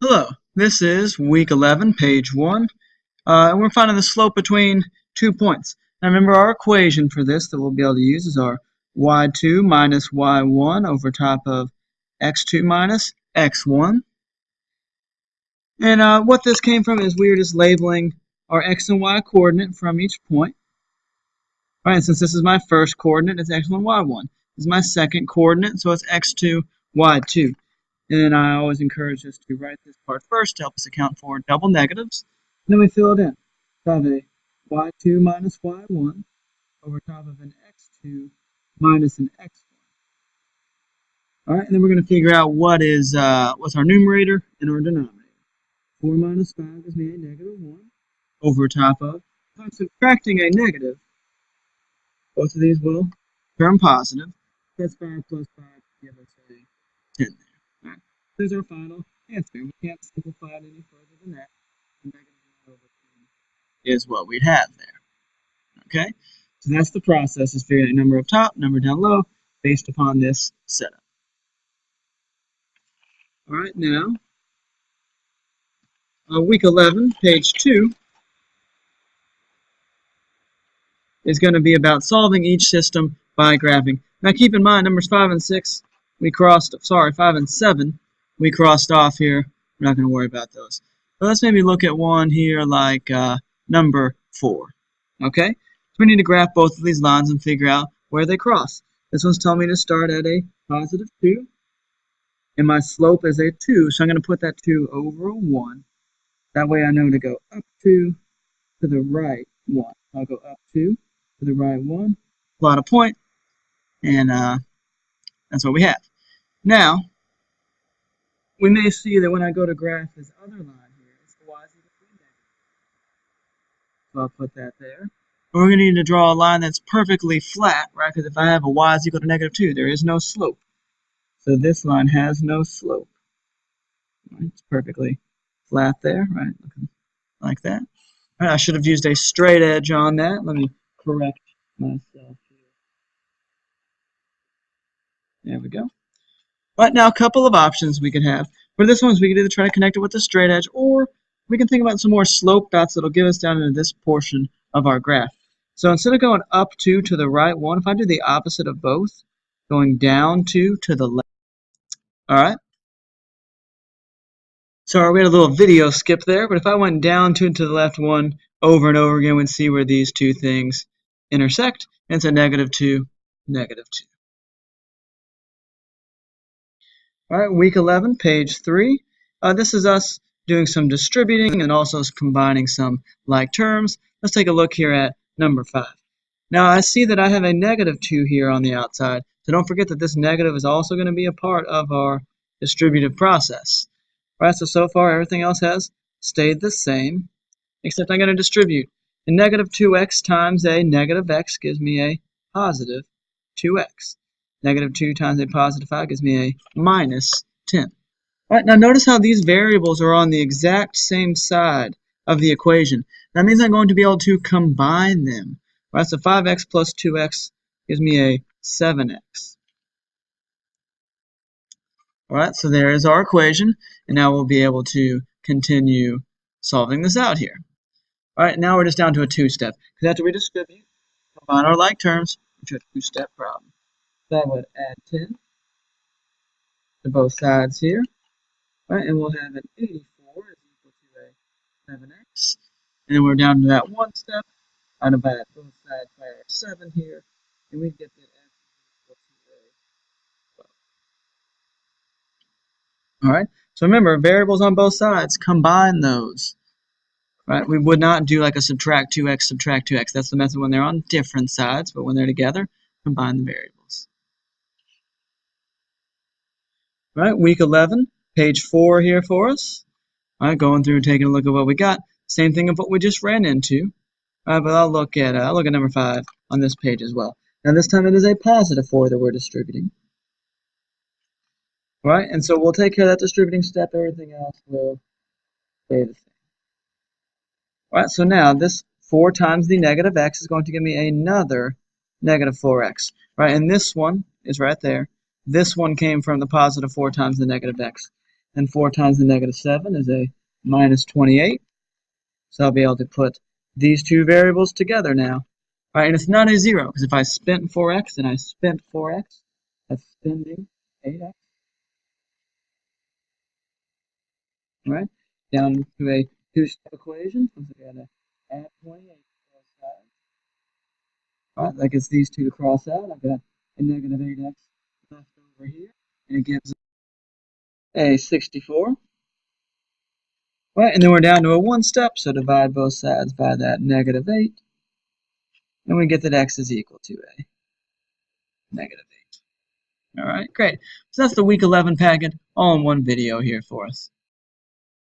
Hello, this is week 11, page 1, and we're finding the slope between 2 points. Now remember our equation for this that we'll be able to use is our y2 minus y1 over top of x2 minus x1. And what this came from is we were just labeling our x and y coordinate from each point. All right, and since this is my first coordinate, it's x1, y1. This is my second coordinate, so it's x2, y2. And I always encourage us to write this part first to help us account for double negatives. And then we fill it in. So I have a y2 minus y1 over top of an x2 minus an x1. All right, and then we're going to figure out what's our numerator and our denominator. 4 minus 5 gives me a negative 1 over top of. If I'm subtracting a negative, both of these will turn positive. That's 5 plus 5 give us a 10 there. All right. There's our final answer. We can't simplify it any further than that. Negative 1 over 10 is what we'd have there. Okay? So that's the process, is figuring out number up top, number down low, based upon this setup. All right, now, week 11, page 2, is going to be about solving each system by graphing. Now keep in mind, numbers 5 and 6, 5 and 7, we crossed off here. We're not going to worry about those. But let's maybe look at one here like number 4. Okay? So we need to graph both of these lines and figure out where they cross. This one's telling me to start at a positive 2. And my slope is a 2, so I'm going to put that 2 over a 1. That way I know to go up 2 to the right 1. I'll go up 2 to the right 1, plot a point, and that's what we have. Now, we may see that when I go to graph this other line here, it's the y is equal to negative. So I'll put that there. We're going to need to draw a line that's perfectly flat, right? Because if I have a y is equal to negative 2, there is no slope. So this line has no slope. Right? It's perfectly flat there, right? Looking like that. All right, I should have used a straight edge on that. Let me correct myself here. There we go. Right, now a couple of options we could have. For this one, we could either try to connect it with a straight edge, or we can think about some more slope dots that'll give us down into this portion of our graph. So instead of going up 2 to the right 1, if I do the opposite of both, going down 2 to the left. All right. Sorry, we had a little video skip there, but if I went down 2 to the left 1 over and over again, we'd see where these two things intersect, and it's a negative 2, negative 2. All right, week 11, page 3. This is us doing some distributing and also combining some like terms. Let's take a look here at number 5. Now I see that I have a negative 2 here on the outside, so don't forget that this negative is also going to be a part of our distributive process. All right, so far everything else has stayed the same, except I'm going to distribute. And negative 2x times a negative x gives me a positive 2x. Negative 2 times a positive 5 gives me a minus 10. All right, now notice how these variables are on the exact same side of the equation. That means I'm going to be able to combine them. All right, so 5x plus 2x gives me a 7x. All right, so there is our equation, and now we'll be able to continue solving this out here. All right, now we're just down to a two-step. Because after we distribute, combine our like terms into a two-step problem. So I would add 10 to both sides here. All right, and we'll have an 84 is equal to a 7x. And then we're down to that one step. I'd divide both sides by our 7 here, and we get that x is equal to a 12. All right, so remember, variables on both sides, combine those. Right? We would not do like a subtract 2x. That's the method when they're on different sides, but when they're together, combine the variables. All right, week 11, page 4 here for us. All right, going through and taking a look at what we got. Same thing of what we just ran into. All right, but I'll look at number 5 on this page as well. Now this time it is a positive 4 that we're distributing. All right, and so we'll take care of that distributing step. Everything else will stay the same. All right, so now this 4 times the negative x is going to give me another negative 4x. Right, and this one is right there. This one came from the positive 4 times the negative x. and 4 times the negative 7 is a minus 28. So I'll be able to put these two variables together now. All right, and it's not a 0, because if I spent 4x and I spent 4x, that's spending 8x. All right, down to a two-step equation. So I gotta add 28 to both sides. All right, that gets these two to cross out. I've got a negative 8x left over here, and it gives a 64. Right, and then we're down to a one step, so divide both sides by that negative 8, and we get that x is equal to a negative 8. All right, great. So that's the week 11 packet, all in one video here for us.